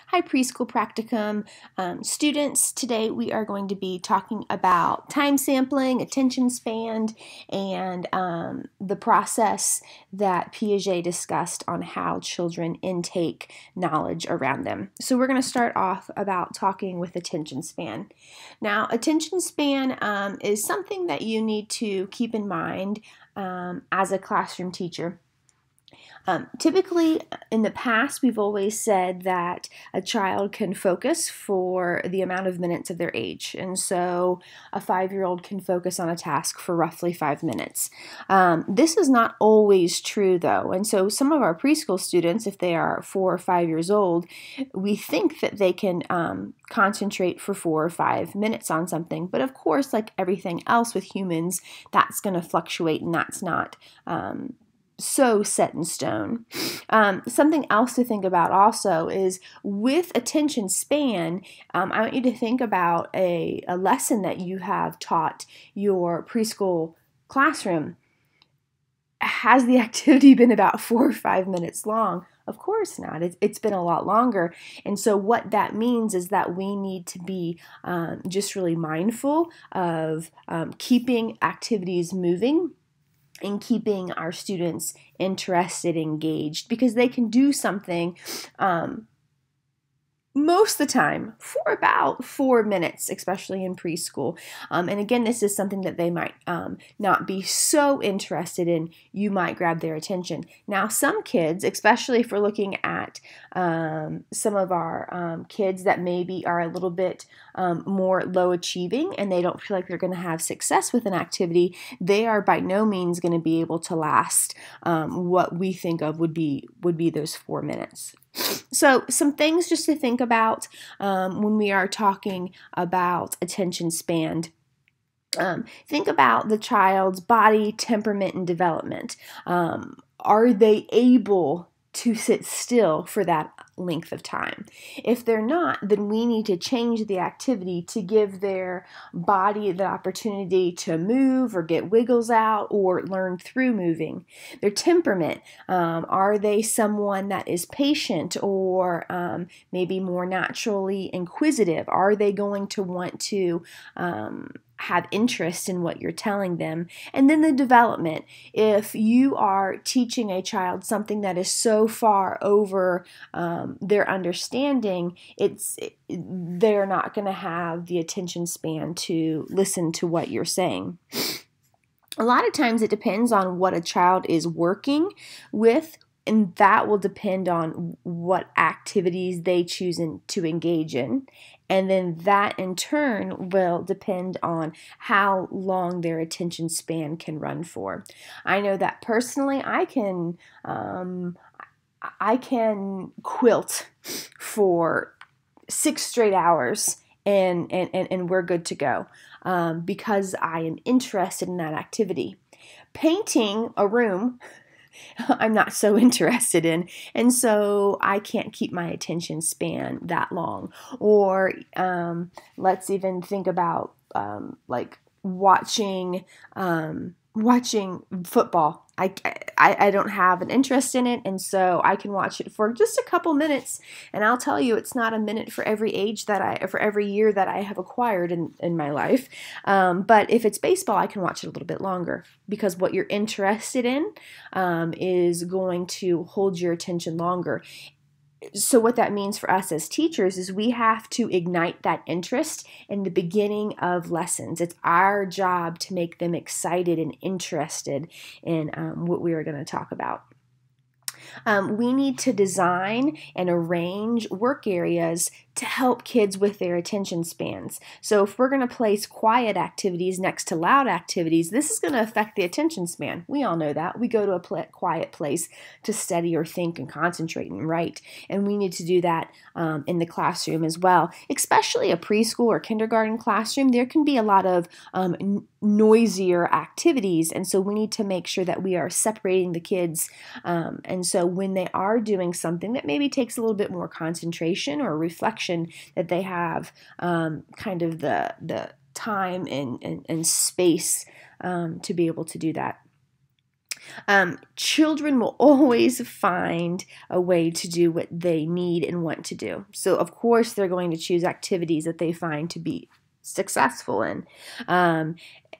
Hi, Preschool Practicum students. Today we are going to be talking about time sampling, attention span, and the process that Piaget discussed on how children intake knowledge around them. So we're going to start off about talking with attention span. Now, attention span is something that you need to keep in mind as a classroom teacher. Typically, in the past, we've always said that a child can focus for the amount of minutes of their age. And so a 5-year-old can focus on a task for roughly 5 minutes. This is not always true, though. And so some of our preschool students, if they are 4 or 5 years old, we think that they can concentrate for 4 or 5 minutes on something. But of course, like everything else with humans, that's going to fluctuate, and that's not so set in stone. Something else to think about also is with attention span, I want you to think about a lesson that you have taught your preschool classroom. Has the activity been about 4 or 5 minutes long? Of course not. It's been a lot longer. And so what that means is that we need to be just really mindful of keeping activities moving and keeping our students interested, engaged, because they can do something most of the time for about 4 minutes, especially in preschool. And again, this is something that they might not be so interested in. You might grab their attention. Now, some kids, especially if we're looking at some of our kids that maybe are a little bit more low achieving and they don't feel like they're going to have success with an activity, they are by no means going to be able to last what we think of would be those 4 minutes. So some things just to think about when we are talking about attention span. Think about the child's body, temperament, and development. Are they able to sit still for that length of time? If they're not, then we need to change the activity to give their body the opportunity to move or get wiggles out or learn through moving. Their temperament, are they someone that is patient or maybe more naturally inquisitive? Are they going to want to have interest in what you're telling them? And then the development. If you are teaching a child something that is so far over their understanding, they're not going to have the attention span to listen to what you're saying. A lot of times it depends on what a child is working with, and that will depend on what activities they choose to engage in. And then that in turn will depend on how long their attention span can run for. I know that personally I can quilt for 6 straight hours and we're good to go because I am interested in that activity. Painting a room, I'm not so interested in, and so I can't keep my attention span that long. Or let's even think about like watching football. I don't have an interest in it, and so I can watch it for just a couple minutes, and I'll tell you, it's not a minute for every for every year that I have acquired in my life. But if it's baseball, I can watch it a little bit longer because what you're interested in is going to hold your attention longer. So what that means for us as teachers is we have to ignite that interest in the beginning of lessons. It's our job to make them excited and interested in what we are going to talk about. We need to design and arrange work areas to help kids with their attention spans. So if we're going to place quiet activities next to loud activities, this is going to affect the attention span. We all know that. We go to a quiet place to study or think and concentrate and write, and we need to do that in the classroom as well. Especially a preschool or kindergarten classroom, there can be a lot of noisier activities, and so we need to make sure that we are separating the kids. And so when they are doing something that maybe takes a little bit more concentration or reflection, that they have kind of the time and space to be able to do that. Children will always find a way to do what they need and want to do. So, of course, they're going to choose activities that they find to be successful in.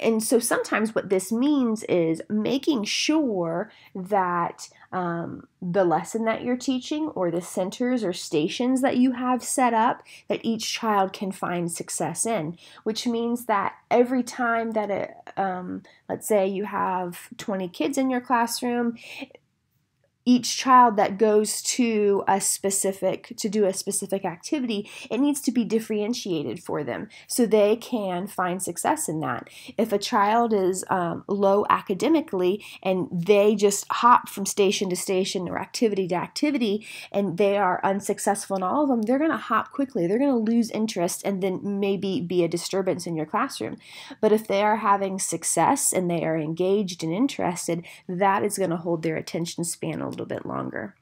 And so sometimes what this means is making sure that the lesson that you're teaching or the centers or stations that you have set up, that each child can find success in, which means that every time that let's say you have 20 kids in your classroom, each child that goes to do a specific activity, it needs to be differentiated for them so they can find success in that. If a child is low academically and they just hop from station to station or activity to activity and they are unsuccessful in all of them, they're going to hop quickly. They're going to lose interest and then maybe be a disturbance in your classroom. But if they are having success and they are engaged and interested, that is going to hold their attention span a little bit longer.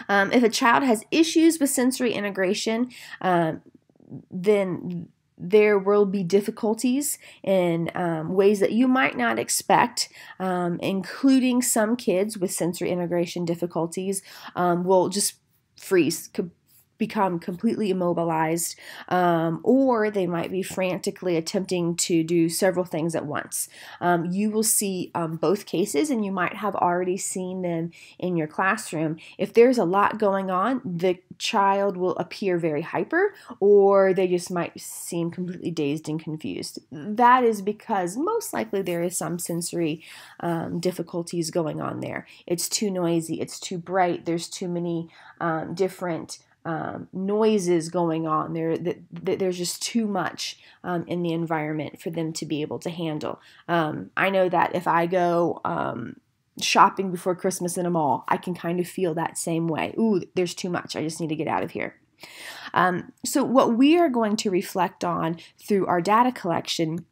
If a child has issues with sensory integration, then there will be difficulties in ways that you might not expect, including some kids with sensory integration difficulties will just freeze, become completely immobilized, or they might be frantically attempting to do several things at once. You will see both cases, and you might have already seen them in your classroom. If there's a lot going on, the child will appear very hyper, or they just might seem completely dazed and confused. That is because most likely there is some sensory difficulties going on there. It's too noisy, it's too bright, there's too many different noises going on. There's just too much in the environment for them to be able to handle. I know that if I go shopping before Christmas in a mall, I can kind of feel that same way. Ooh, there's too much. I just need to get out of here. So what we are going to reflect on through our data collection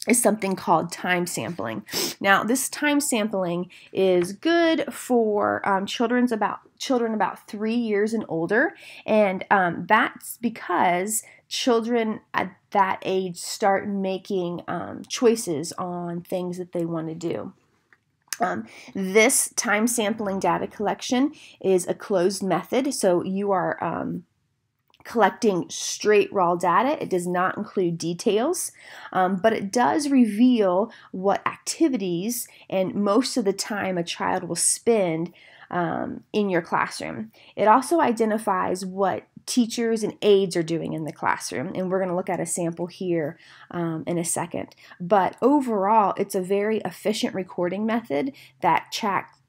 is something called time sampling. Now, this time sampling is good for children about 3 years and older, and that's because children at that age start making choices on things that they want to do. This time sampling data collection is a closed method, so you are collecting straight raw data. It does not include details, but it does reveal what activities and most of the time a child will spend in your classroom. It also identifies what teachers and aides are doing in the classroom, and we're going to look at a sample here in a second. But overall, it's a very efficient recording method that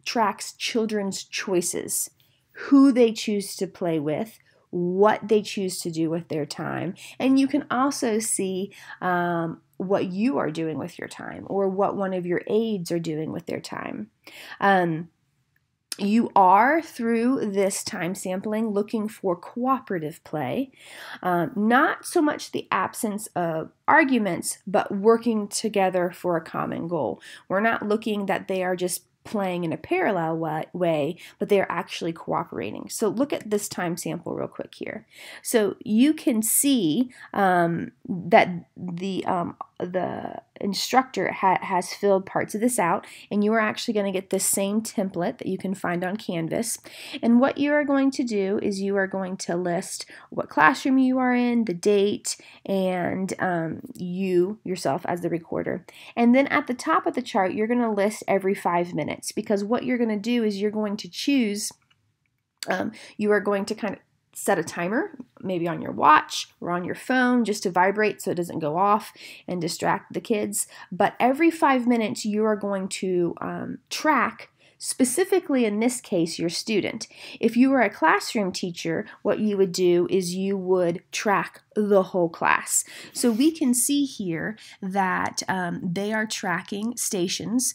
tracks children's choices, who they choose to play with, what they choose to do with their time, and you can also see what you are doing with your time or what one of your aides are doing with their time. You are, through this time sampling, looking for cooperative play, not so much the absence of arguments, but working together for a common goal. We're not looking that they are just playing in a parallel way, but they're actually cooperating. So look at this time sample real quick here. So you can see that the instructor has filled parts of this out, and you are actually going to get the same template that you can find on Canvas. And what you are going to do is you are going to list what classroom you are in, the date, and you yourself as the recorder. And then at the top of the chart, you're going to list every 5 minutes, because what you're going to do is you're going to choose, you are going to kind of set a timer, maybe on your watch or on your phone, just to vibrate so it doesn't go off and distract the kids. But every 5 minutes, you are going to track, specifically in this case, your student. If you were a classroom teacher, what you would do is you would track the whole class. So we can see here that they are tracking stations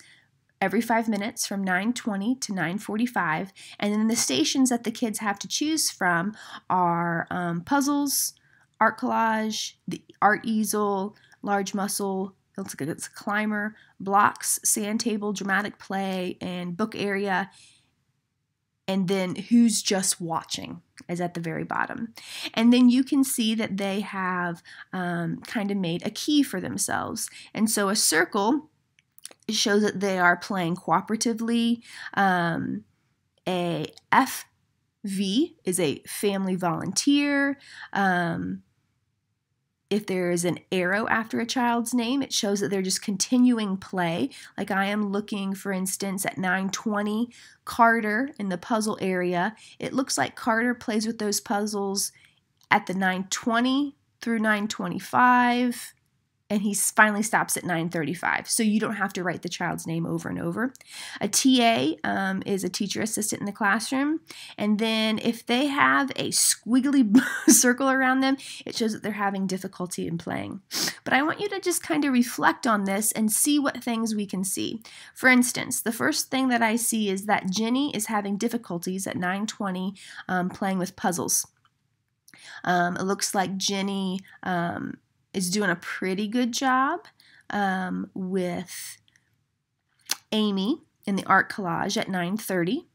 every 5 minutes from 9:20 to 9:45, and then the stations that the kids have to choose from are puzzles, art collage, the art easel, large muscle, it looks like it's a climber, blocks, sand table, dramatic play, and book area, and then who's just watching is at the very bottom. And then you can see that they have kind of made a key for themselves. And so a circle It shows that they are playing cooperatively. A FV is a family volunteer. If there is an arrow after a child's name, it shows that they're just continuing play. Like I am looking, for instance, at 9:20, Carter in the puzzle area. It looks like Carter plays with those puzzles at the 9:20 through 9:25, and he finally stops at 9:35. So you don't have to write the child's name over and over. A TA is a teacher assistant in the classroom. And then if they have a squiggly circle around them, it shows that they're having difficulty in playing. But I want you to just kind of reflect on this and see what things we can see. For instance, the first thing that I see is that Jenny is having difficulties at 9:20 playing with puzzles. It looks like Jenny is doing a pretty good job with Amy in the art collage at 9:30.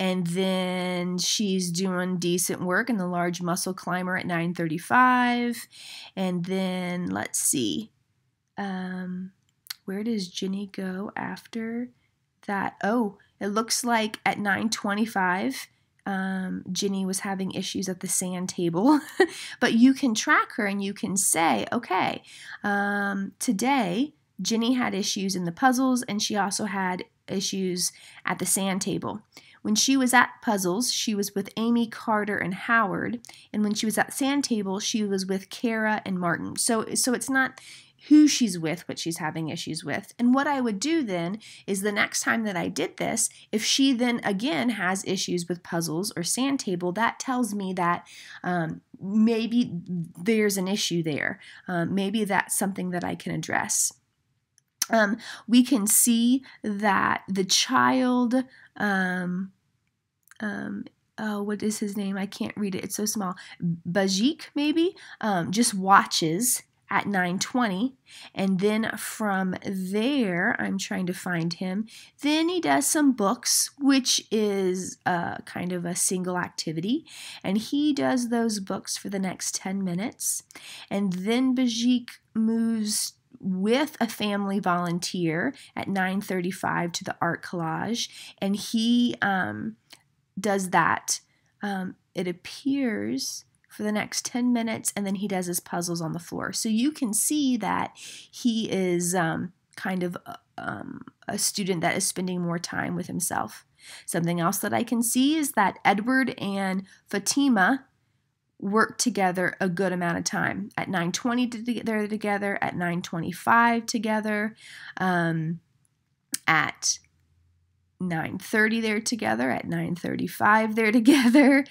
And then she's doing decent work in the large muscle climber at 9:35. And then let's see, where does Jenny go after that? Oh, it looks like at 9:25, Jenny was having issues at the sand table, but you can track her and you can say, okay, today Jenny had issues in the puzzles and she also had issues at the sand table. When she was at puzzles, she was with Amy, Carter, and Howard, and when she was at sand table, she was with Kara and Martin. So it's not who she's with, what she's having issues with. And what I would do then is the next time that I did this, if she then again has issues with puzzles or sand table, that tells me that maybe there's an issue there. Maybe that's something that I can address. We can see that the child, what is his name? I can't read it. It's so small. Bajik, maybe, just watches at 9:20, and then from there, I'm trying to find him. Then he does some books, which is kind of a single activity, and he does those books for the next 10 minutes, and then Bajik moves with a family volunteer at 9:35 to the art collage, and he does that. It appears for the next 10 minutes, and then he does his puzzles on the floor. So you can see that he is kind of a student that is spending more time with himself. Something else that I can see is that Edward and Fatima work together a good amount of time. At 9:20 they're together, at 9:25 together, at 9:30 they're together, at 9:35 they're together,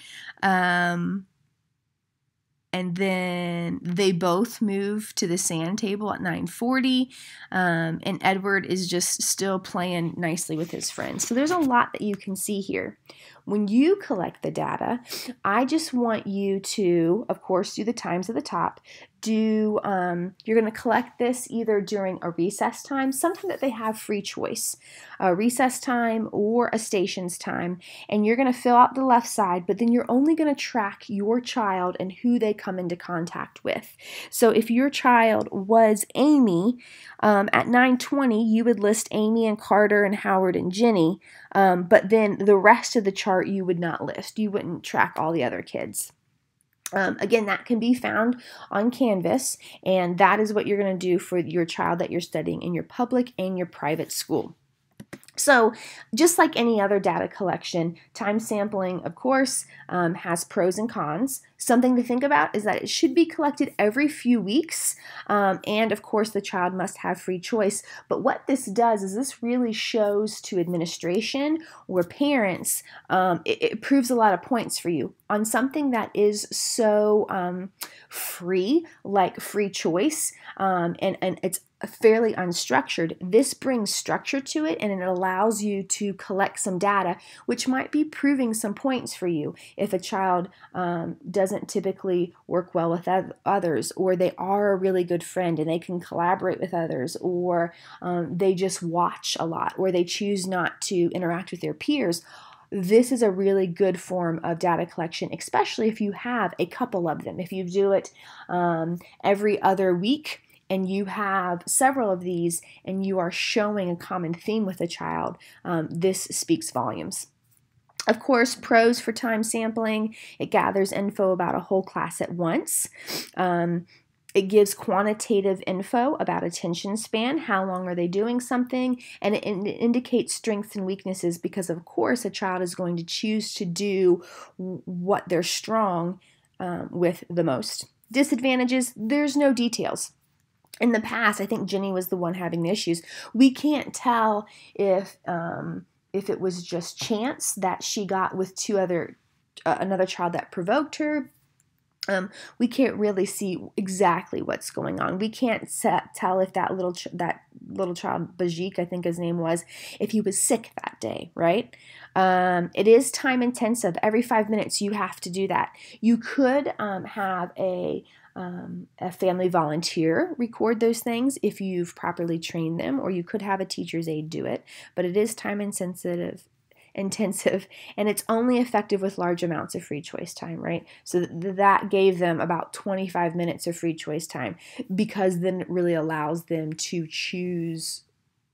and then they both move to the sand table at 9:40, and Edward is just still playing nicely with his friends. So there's a lot that you can see here. When you collect the data, I just want you to, of course, do the times at the top. You're going to collect this either during a recess time, something that they have free choice, a recess time or a stations time, and you're going to fill out the left side, but then you're only going to track your child and who they come into contact with. So if your child was Amy, at 9:20, you would list Amy and Carter and Howard and Jenny, but then the rest of the chart you would not list. You wouldn't track all the other kids. Again, that can be found on Canvas, and that is what you're going to do for your child that you're studying in your public and your private school. So just like any other data collection, time sampling, of course, has pros and cons. Something to think about is that it should be collected every few weeks, and of course the child must have free choice. But what this does is this really shows to administration or parents, it proves a lot of points for you on something that is so free, like free choice, and it's fairly unstructured. This brings structure to it, and it allows you to collect some data, which might be proving some points for you. If a child doesn't typically work well with others, or they are a really good friend and they can collaborate with others, or they just watch a lot, or they choose not to interact with their peers, this is a really good form of data collection, especially if you have a couple of them. If you do it every other week, and you have several of these and you are showing a common theme with a child, this speaks volumes. Of course, pros for time sampling: it gathers info about a whole class at once. It gives quantitative info about attention span, how long are they doing something, and it indicates strengths and weaknesses, because of course a child is going to choose to do what they're strong with the most. Disadvantages: there's no details. In the past, I think Jenny was the one having the issues. We can't tell if it was just chance that she got with another child that provoked her. We can't really see exactly what's going on. We can't tell if that little child, Bajik, I think his name was, if he was sick that day, right? It is time intensive. Every 5 minutes you have to do that. You could have a family volunteer record those things if you've properly trained them, or you could have a teacher's aide do it, but it is time intensive, and it's only effective with large amounts of free choice time, right? So that gave them about 25 minutes of free choice time, because then it really allows them to choose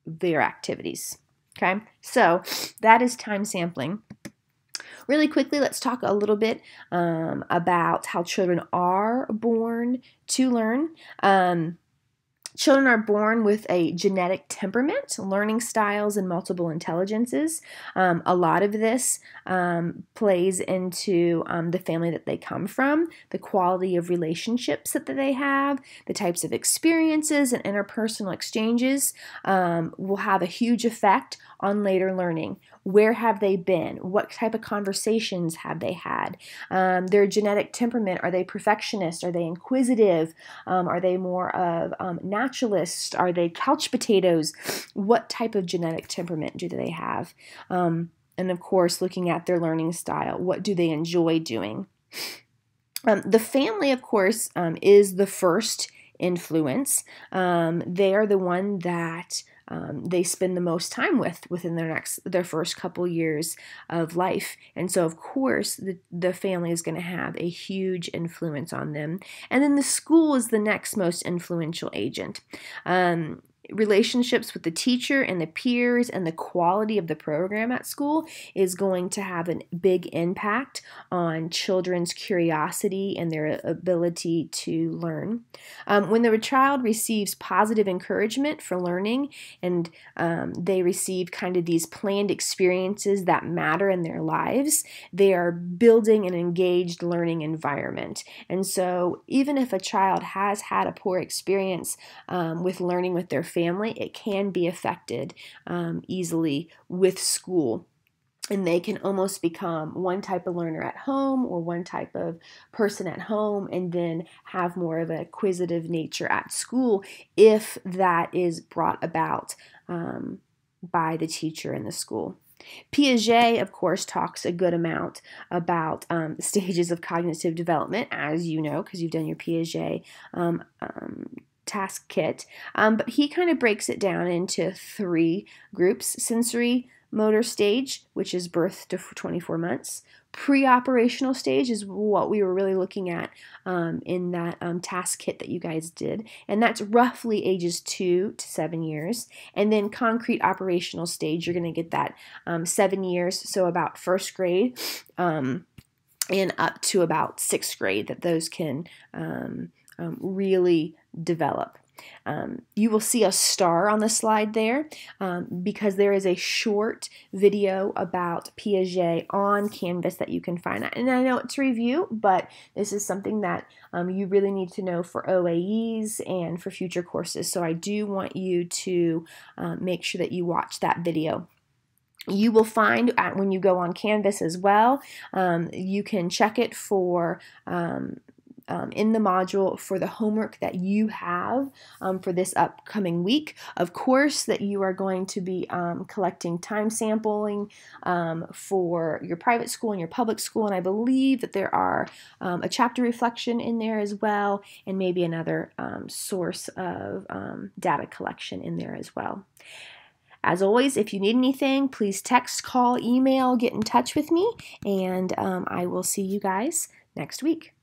their activities. Okay, so that is time sampling. Really quickly, let's talk a little bit about how children are born to learn. Children are born with a genetic temperament, learning styles, and multiple intelligences. A lot of this plays into the family that they come from, the quality of relationships that they have, the types of experiences and interpersonal exchanges will have a huge effect on later learning. Where have they been? What type of conversations have they had? Their genetic temperament: are they perfectionists? Are they inquisitive? Are they more of naturalists? Are they couch potatoes? What type of genetic temperament do they have? And of course, looking at their learning style, what do they enjoy doing? The family, of course, is the first influence. They are the one that they spend the most time within their first couple years of life. And so, of course, the family is going to have a huge influence on them. And then the school is the next most influential agent. Relationships with the teacher and the peers and the quality of the program at school is going to have a big impact on children's curiosity and their ability to learn. When the child receives positive encouragement for learning, and they receive kind of these planned experiences that matter in their lives, they are building an engaged learning environment. And so even if a child has had a poor experience with learning with their family, it can be affected easily with school. And they can almost become one type of learner at home or one type of person at home, and then have more of an acquisitive nature at school if that is brought about by the teacher in the school. Piaget, of course, talks a good amount about stages of cognitive development, as you know, because you've done your Piaget task kit, but he kind of breaks it down into 3 groups: sensory motor stage, which is birth to 24 months. Pre-operational stage is what we were really looking at in that task kit that you guys did, and that's roughly ages 2 to 7 years. And then concrete operational stage, you're going to get that 7 years, so about first grade and up to about 6th grade, that those can really develop. You will see a star on the slide there because there is a short video about Piaget on Canvas that you can find. And I know it's a review, but this is something that you really need to know for OAEs and for future courses. So I do want you to make sure that you watch that video. You will find when you go on Canvas as well, you can check it for in the module for the homework that you have for this upcoming week. Of course, that you are going to be collecting time sampling for your private school and your public school, and I believe that there are a chapter reflection in there as well, and maybe another source of data collection in there as well. As always, if you need anything, please text, call, email, get in touch with me, and I will see you guys next week.